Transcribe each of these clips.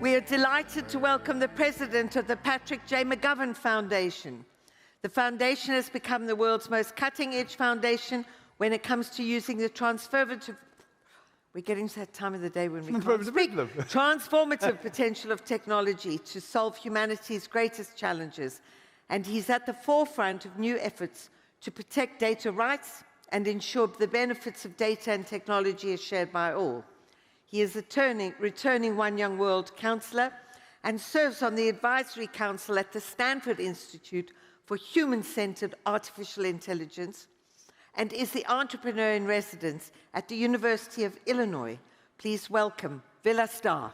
We are delighted to welcome the president of the Patrick J. McGovern Foundation. The foundation has become the world's most cutting-edge foundation when it comes to using the transformative potential of technology to solve humanity's greatest challenges. And he's at the forefront of new efforts to protect data rights and ensure the benefits of data and technology are shared by all. He is a returning One Young World Counselor and serves on the Advisory Council at the Stanford Institute for Human-Centered Artificial Intelligence and is the entrepreneur in residence at the University of Illinois. Please welcome Vilas Dhar.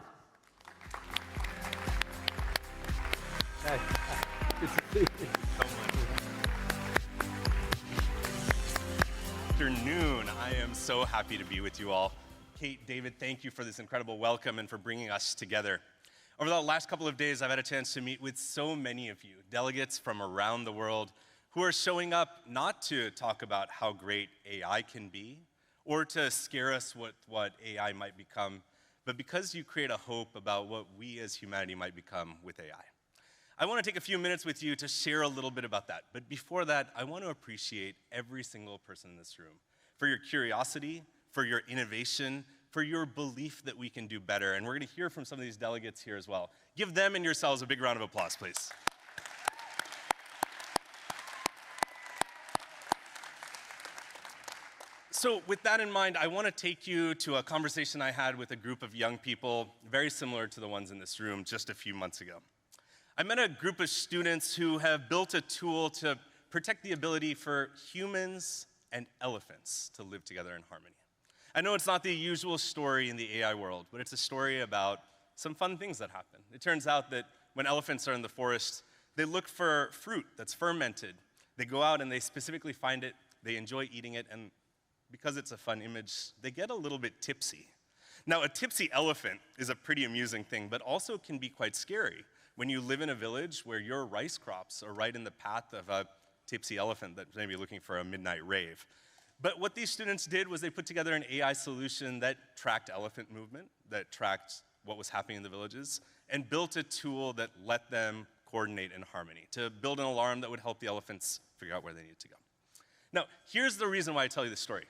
Hi. Good to see you. Good afternoon. I am so happy to be with you all. Kate, David, thank you for this incredible welcome and for bringing us together. Over the last couple of days, I've had a chance to meet with so many of you, delegates from around the world, who are showing up not to talk about how great AI can be or to scare us with what AI might become, but because you create a hope about what we as humanity might become with AI. I want to take a few minutes with you to share a little bit about that, but before that, I want to appreciate every single person in this room for your curiosity, for your innovation, for your belief that we can do better. And we're going to hear from some of these delegates here as well. Give them and yourselves a big round of applause, please. So with that in mind, I want to take you to a conversation I had with a group of young people, very similar to the ones in this room just a few months ago. I met a group of students who have built a tool to protect the ability for humans and elephants to live together in harmony. I know it's not the usual story in the AI world, but it's a story about some fun things that happen. It turns out that when elephants are in the forest, they look for fruit that's fermented. They go out and they specifically find it, they enjoy eating it, and because it's a fun image, they get a little bit tipsy. Now, a tipsy elephant is a pretty amusing thing, but also can be quite scary when you live in a village where your rice crops are right in the path of a tipsy elephant that's maybe looking for a midnight rave. But what these students did was they put together an AI solution that tracked elephant movement, that tracked what was happening in the villages, and built a tool that let them coordinate in harmony, to build an alarm that would help the elephants figure out where they needed to go. Now, here's the reason why I tell you this story.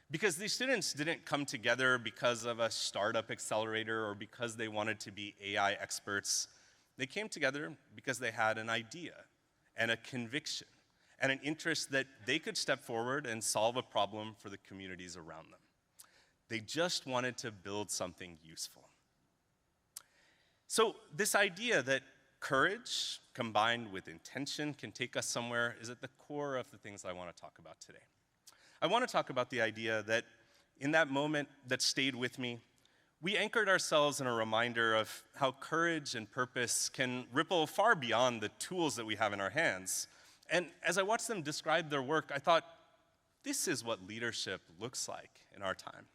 Because these students didn't come together because of a startup accelerator or because they wanted to be AI experts. They came together because they had an idea and a conviction and an interest that they could step forward and solve a problem for the communities around them. They just wanted to build something useful. So this idea that courage combined with intention can take us somewhere is at the core of the things I want to talk about today. I want to talk about the idea that in that moment that stayed with me, we anchored ourselves in a reminder of how courage and purpose can ripple far beyond the tools that we have in our hands. And as I watched them describe their work, I thought, this is what leadership looks like in our time.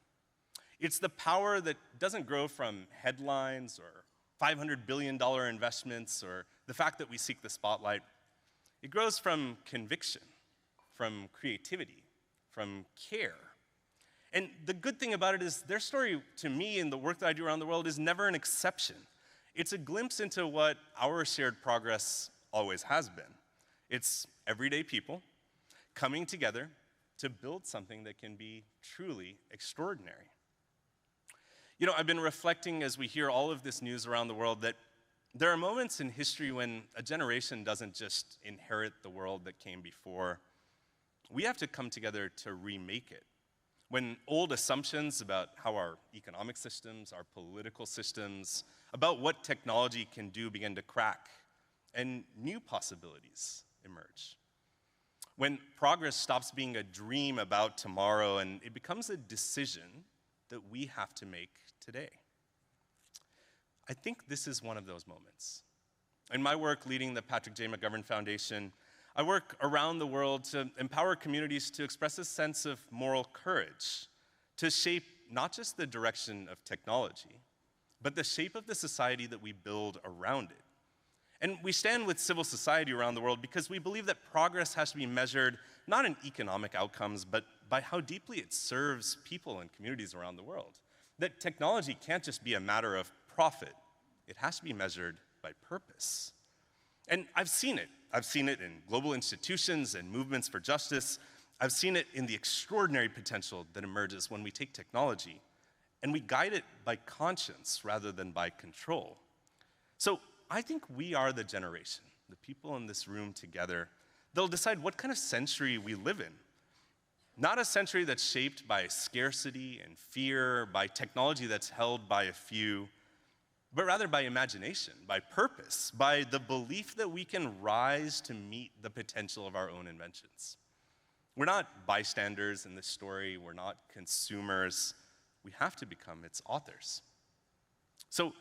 It's the power that doesn't grow from headlines or $500 billion investments or the fact that we seek the spotlight. It grows from conviction, from creativity, from care. And the good thing about it is their story to me and the work that I do around the world is never an exception. It's a glimpse into what our shared progress always has been. It's everyday people coming together to build something that can be truly extraordinary. You know, I've been reflecting as we hear all of this news around the world that there are moments in history when a generation doesn't just inherit the world that came before. We have to come together to remake it. When old assumptions about how our economic systems, our political systems, about what technology can do begin to crack, and new possibilities emerge. When progress stops being a dream about tomorrow and it becomes a decision that we have to make today. I think this is one of those moments. In my work leading the Patrick J. McGovern Foundation, I work around the world to empower communities to express a sense of moral courage, to shape not just the direction of technology, but the shape of the society that we build around it. And we stand with civil society around the world because we believe that progress has to be measured not in economic outcomes, but by how deeply it serves people and communities around the world. That technology can't just be a matter of profit it has to be measured by purpose. And I've seen it. I've seen it in global institutions and movements for justice. I've seen it in the extraordinary potential that emerges when we take technology and we guide it by conscience rather than by control. So I think we are the generation, the people in this room together, that'll decide what kind of century we live in. Not a century that's shaped by scarcity and fear, by technology that's held by a few, but rather by imagination, by purpose, by the belief that we can rise to meet the potential of our own inventions. We're not bystanders in this story. We're not consumers. We have to become its authors. So,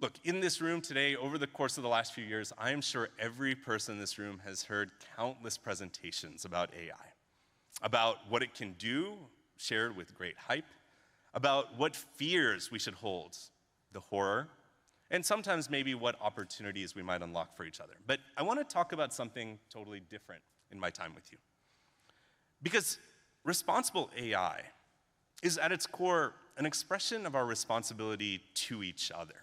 look, in this room today, over the course of the last few years, I am sure every person in this room has heard countless presentations about AI, about what it can do, shared with great hype, about what fears we should hold, the horror, and sometimes maybe what opportunities we might unlock for each other. But I want to talk about something totally different in my time with you. Because responsible AI is at its core an expression of our responsibility to each other.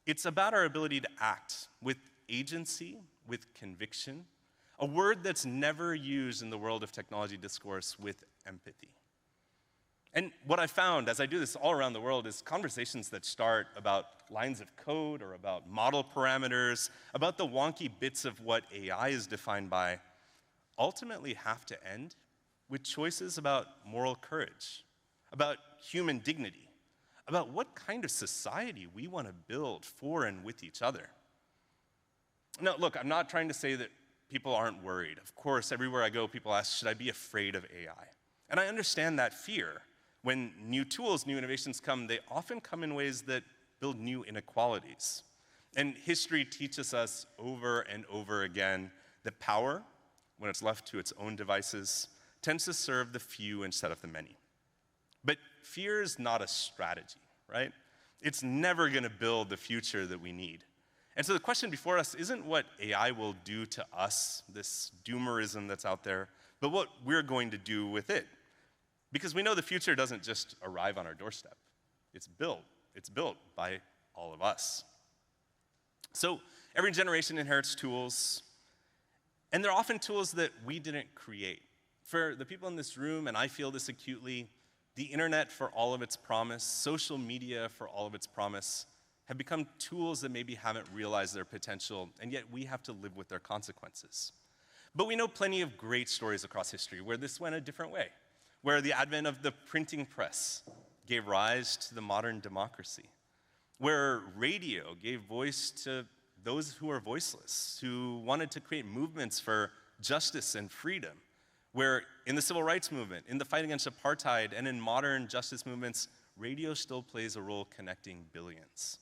It's about our ability to act with agency, with conviction, a word that's never used in the world of technology discourse, with empathy. And what I found as I do this all around the world is conversations that start about lines of code or about model parameters, about the wonky bits of what AI is defined by, ultimately have to end with choices about moral courage, about human dignity, about what kind of society we want to build for and with each other. Now, look, I'm not trying to say that people aren't worried. Of course, everywhere I go, people ask, should I be afraid of AI? And I understand that fear. When new tools, new innovations come, they often come in ways that build new inequalities. And history teaches us over and over again that power, when it's left to its own devices, tends to serve the few instead of the many. But fear is not a strategy, right? It's never going to build the future that we need. And so the question before us isn't what AI will do to us, this doomerism that's out there, but what we're going to do with it. Because we know the future doesn't just arrive on our doorstep. It's built by all of us. So every generation inherits tools, and they're often tools that we didn't create. For the people in this room, and I feel this acutely, the internet for all of its promise, social media for all of its promise, have become tools that maybe haven't realized their potential, and yet we have to live with their consequences. But we know plenty of great stories across history where this went a different way, where the advent of the printing press gave rise to the modern democracy, where radio gave voice to those who are voiceless, who wanted to create movements for justice and freedom, where in the civil rights movement, in the fight against apartheid, and in modern justice movements, radio still plays a role connecting billions.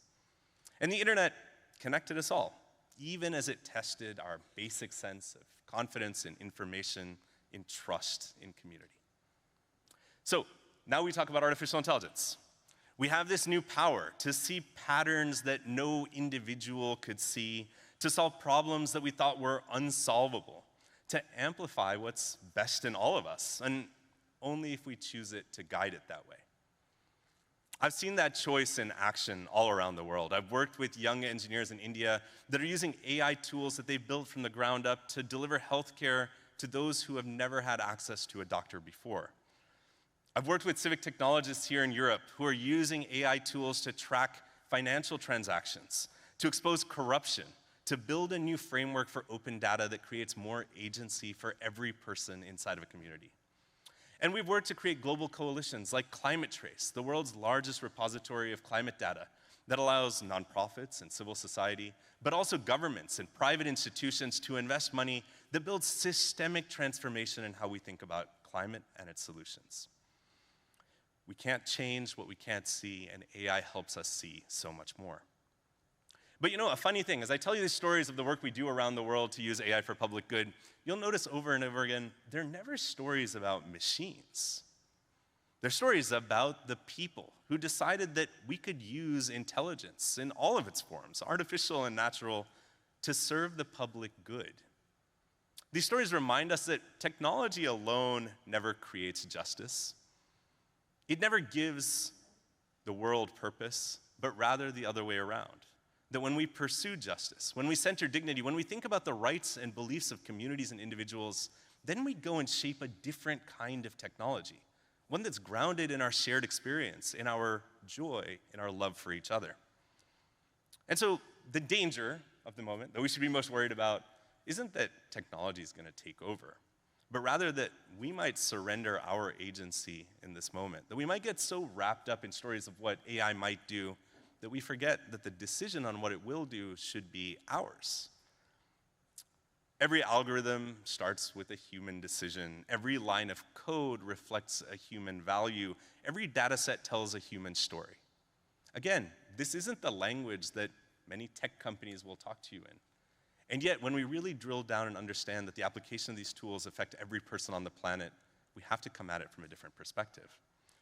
And the internet connected us all, even as it tested our basic sense of confidence in information, in trust in community. So now we talk about artificial intelligence. We have this new power to see patterns that no individual could see, to solve problems that we thought were unsolvable, to amplify what's best in all of us, and only if we choose it to guide it that way. I've seen that choice in action all around the world. I've worked with young engineers in India that are using AI tools that they've built from the ground up to deliver healthcare to those who have never had access to a doctor before. I've worked with civic technologists here in Europe who are using AI tools to track financial transactions, to expose corruption, to build a new framework for open data that creates more agency for every person inside of a community. And we've worked to create global coalitions like Climate Trace, the world's largest repository of climate data that allows nonprofits and civil society, but also governments and private institutions to invest money that builds systemic transformation in how we think about climate and its solutions. We can't change what we can't see, and AI helps us see so much more. But you know, a funny thing, as I tell you these stories of the work we do around the world to use AI for public good, you'll notice over and over again, they're never stories about machines. They're stories about the people who decided that we could use intelligence in all of its forms, artificial and natural, to serve the public good. These stories remind us that technology alone never creates justice. It never gives the world purpose, but rather the other way around. That when we pursue justice, when we center dignity, when we think about the rights and beliefs of communities and individuals, then we go and shape a different kind of technology, one that's grounded in our shared experience, in our joy, in our love for each other. And so the danger of the moment that we should be most worried about isn't that technology is going to take over, but rather that we might surrender our agency in this moment, that we might get so wrapped up in stories of what AI might do that we forget that the decision on what it will do should be ours. Every algorithm starts with a human decision. Every line of code reflects a human value. Every data set tells a human story. Again, this isn't the language that many tech companies will talk to you in. And yet, when we really drill down and understand that the application of these tools affect every person on the planet, we have to come at it from a different perspective.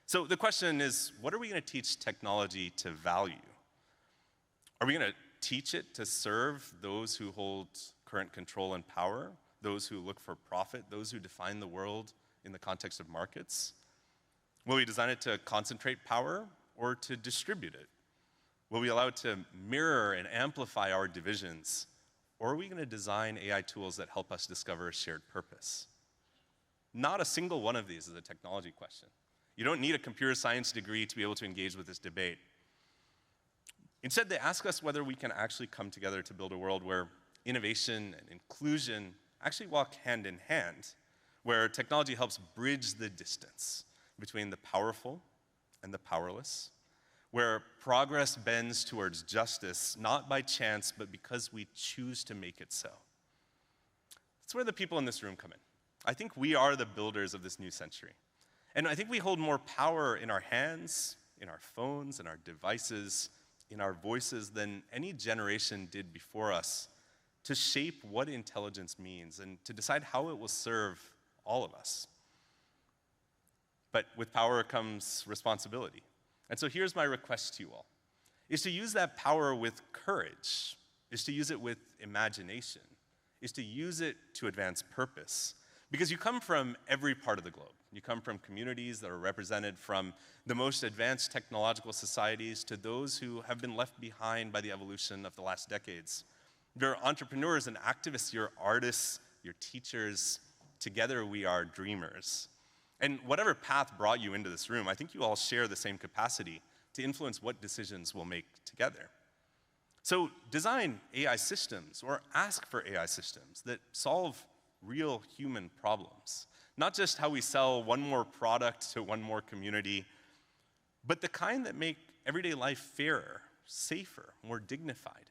So the question is, what are we going to teach technology to value? Are we going to teach it to serve those who hold current control and power, those who look for profit, those who define the world in the context of markets? Will we design it to concentrate power or to distribute it? Will we allow it to mirror and amplify our divisions? Or are we going to design AI tools that help us discover a shared purpose? Not a single one of these is a technology question. You don't need a computer science degree to be able to engage with this debate. Instead, they ask us whether we can actually come together to build a world where innovation and inclusion actually walk hand in hand, where technology helps bridge the distance between the powerful and the powerless, where progress bends towards justice, not by chance, but because we choose to make it so. That's where the people in this room come in. I think we are the builders of this new century. And I think we hold more power in our hands, in our phones, in our devices, in our voices than any generation did before us to shape what intelligence means and to decide how it will serve all of us. But with power comes responsibility. And so here's my request to you all, is to use that power with courage, is to use it with imagination, is to use it to advance purpose. Because you come from every part of the globe. You come from communities that are represented from the most advanced technological societies to those who have been left behind by the evolution of the last decades. You're entrepreneurs and activists, you're artists, you're teachers. Together we are dreamers. And whatever path brought you into this room, I think you all share the same capacity to influence what decisions we'll make together. So design AI systems or ask for AI systems that solve real human problems. Not just how we sell one more product to one more community, but the kind that make everyday life fairer, safer, more dignified.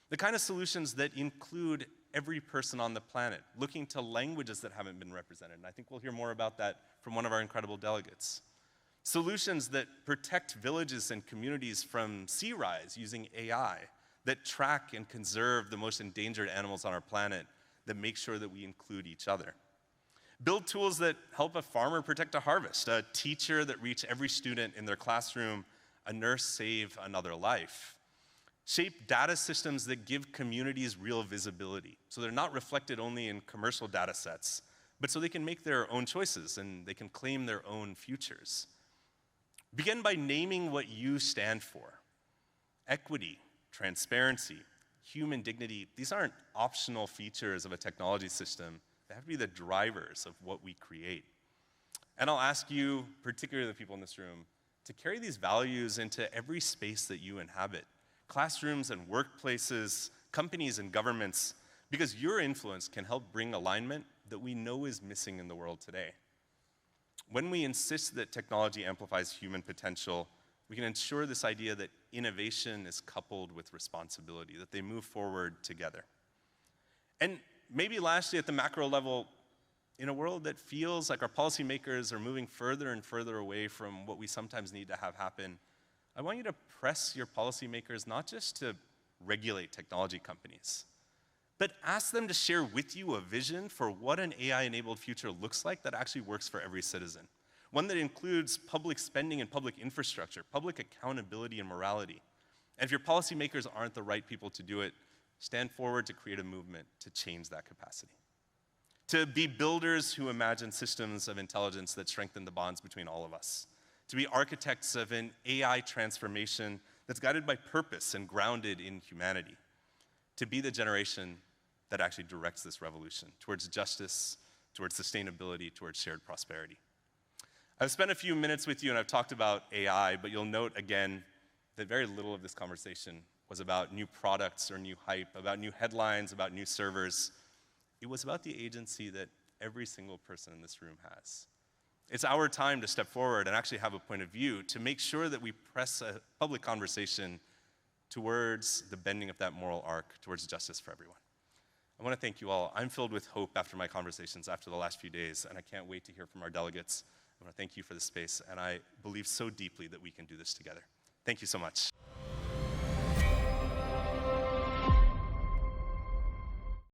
The kind of solutions that include every person on the planet, looking to languages that haven't been represented. And I think we'll hear more about that from one of our incredible delegates. Solutions that protect villages and communities from sea rise using AI, that track and conserve the most endangered animals on our planet, that make sure that we include each other. Build tools that help a farmer protect a harvest, a teacher that reach every student in their classroom, a nurse save another life. Shape data systems that give communities real visibility, so they're not reflected only in commercial data sets, but so they can make their own choices and they can claim their own futures. Begin by naming what you stand for. Equity, transparency, human dignity, these aren't optional features of a technology system. They have to be the drivers of what we create. And I'll ask you, particularly the people in this room, to carry these values into every space that you inhabit. Classrooms and workplaces, companies and governments, because your influence can help bring alignment that we know is missing in the world today. When we insist that technology amplifies human potential, we can ensure this idea that innovation is coupled with responsibility, that they move forward together. And maybe lastly, at the macro level, in a world that feels like our policymakers are moving further and further away from what we sometimes need to have happen, I want you to press your policymakers not just to regulate technology companies, but ask them to share with you a vision for what an AI-enabled future looks like that actually works for every citizen. One that includes public spending and public infrastructure, public accountability and morality. And if your policymakers aren't the right people to do it, stand forward to create a movement to change that capacity. To be builders who imagine systems of intelligence that strengthen the bonds between all of us. To be architects of an AI transformation that's guided by purpose and grounded in humanity, to be the generation that actually directs this revolution towards justice, towards sustainability, towards shared prosperity. I've spent a few minutes with you and I've talked about AI, but you'll note again that very little of this conversation was about new products or new hype, about new headlines, about new servers. It was about the agency that every single person in this room has. It's our time to step forward and actually have a point of view to make sure that we press a public conversation towards the bending of that moral arc towards justice for everyone. I want to thank you all. I'm filled with hope after my conversations after the last few days, and I can't wait to hear from our delegates. I want to thank you for the space, and I believe so deeply that we can do this together. Thank you so much.